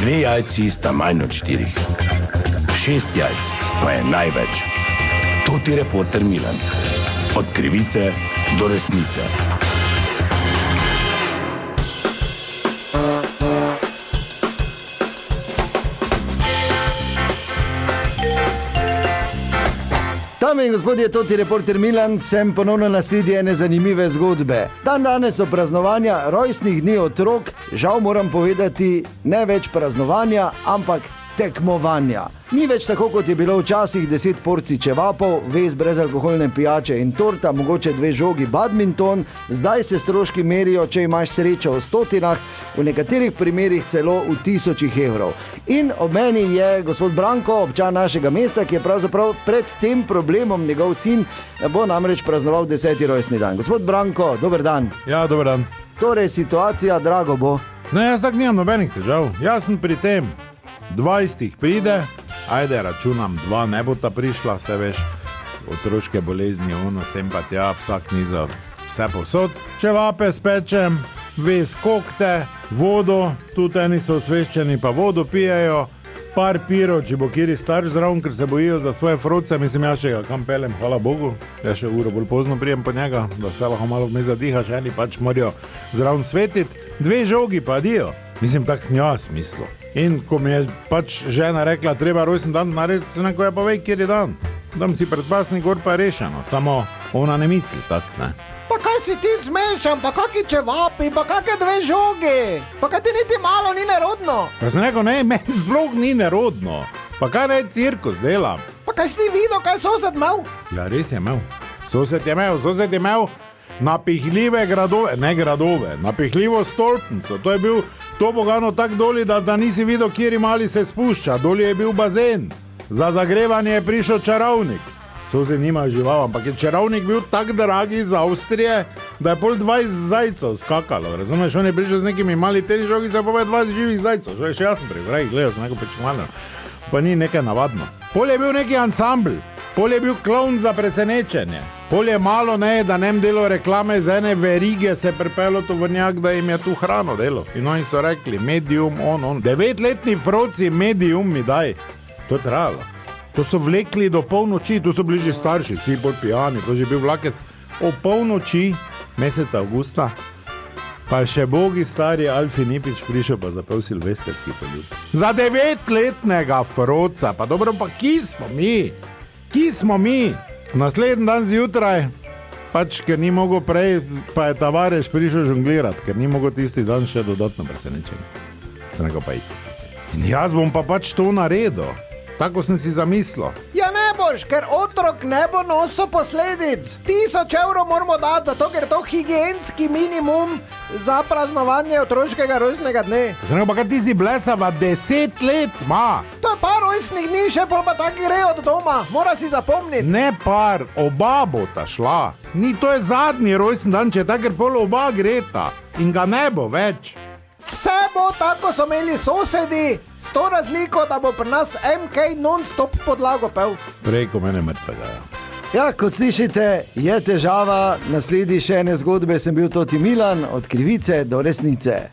2 jajci sta manj od 4. 6 jajc pa je največ. Toti reporter Milan. Od krivice do resnice. Dame in gospodje, toti reporter Milan, sem ponovno na sledi ene zanimive zgodbe. Danes so praznovanja rojstnih dni otrok, žal moram povedati, ne več praznovanja, ampak tekmovanja. Ni več tako, kot je bilo včasih 10 porcij čevapov, vez brezalkoholne pijače in torta, mogoče 2 žogi badminton, zdaj se stroški merijo, če imaš srečo v stotinah, v nekaterih primerih celo v 1000 evrov. In ob meni je gospod Branko, občan našega mesta, ki je pravzaprav pred tem problemom, njegov sin bo namreč praznoval 10. rojstni dan. Gospod Branko, dober dan. Ja, dober dan. Torej, situacija, drago bo. No, jaz tak nimam nobenih težav. Jaz sem pri tem 20 pride, ajde računam 2 ne bo ta prišla, vse veš, otroške bolezni, ono sem pa tja, vsak niza, vse posod. Čevape spečem, ves kokte, vodo, tudi eni so osveščeni, pa vodo pijejo, par piro, če bo kjeri starš zraven, ker se bojijo za svoje froce, mislim, jaz še ga kam pelem, hvala Bogu, jaz še uro bolj pozno prijem po njega, da vse lahko malo vmes zadihaš, eni pač morajo zraven svetiti, 2 žogi pa dio. Mislim, tak sem jaz mislil. In ko mi je pač žena rekla, treba rojstni dan narediti, se neko je pa vej, kjer je dan. Dam si predpasnik gor pa je rešeno, samo ona ne misli tak, ne. Pa kaj si ti zmešan, pa kaki čevapi, pa kake 2 žogi, pa kaj ti niti malo ni nerodno. Pa sem rekel, ne, meni sploh ni nerodno, pa kaj naj cirkus delam. Pa kaj si videl, kaj sosed imel? Ja, res je imel. Sosed je imel napihljive gradove, napihljivo stolpnico, to je bil to bogano tak doli, da nisi videl, kjeri mali se spušča, doli je bil bazen, za zagrevanje je prišel čarovnik. Sosed nima žival, ampak je čarovnik bil tak dragi iz Avstrije, da je pol 20 zajcev skakalo, razumeš, on je prišel z nekimi mali tenis žogice, pa je 20 živih zajcev, že še jaz sem privraj, gledal sem neko pričakovano, pa ni nekaj navadno. Pol je bil neki ansambl, pol je bil klovn za presenečenje, pol je malo ne, da nem delo reklame z ene verige se pripelo tovornjak, da jim je tu hrano delo. In oni so rekli, medium, on. 9-letni froci, medium mi daj. To je trajalo. To so vlekli do polnoči, tu so bili že starši, vsi bolj pijani, to je že bil vlakec. O polnoči, meseca avgusta, pa še bogi stari Alfi Nipič prišel pa zapel silvestrski poljub. Za 9-letnega froca, pa dobro, pa ki smo mi? Naslednji dan zjutraj, pač ker ni mogel prej, pa je tavareš prišel žonglirati, ker ni mogel tisti dan še dodatno presenečenje. Se nekaj pa iti. In jaz bom pa pač to naredil. Tako sem si zamislil. Ja ne boš, ker otrok ne bo nosil posledic. 1000 evrov moramo dati, zato ker to higienski minimum za praznovanje otroškega rojstnega dne. Zdaj pa kaj ti si blesava 10 let, ma? To je par rojstnih dni, še pol pa taki grejo od doma, mora si zapomniti. Ne par, oba bo ta šla. Ni, to je zadnji rojstni dan, če tak, ker pol oba greta. In ga ne bo več. Vse bo tako, so imeli sosedi, s to razliko, da bo pri nas MK non-stop podlago pel. Prej ko mene mrtvega, ja. Ja, kot slišite, je težava, nasledi še ene zgodbe, sem bil toti Milan, od krivice do resnice.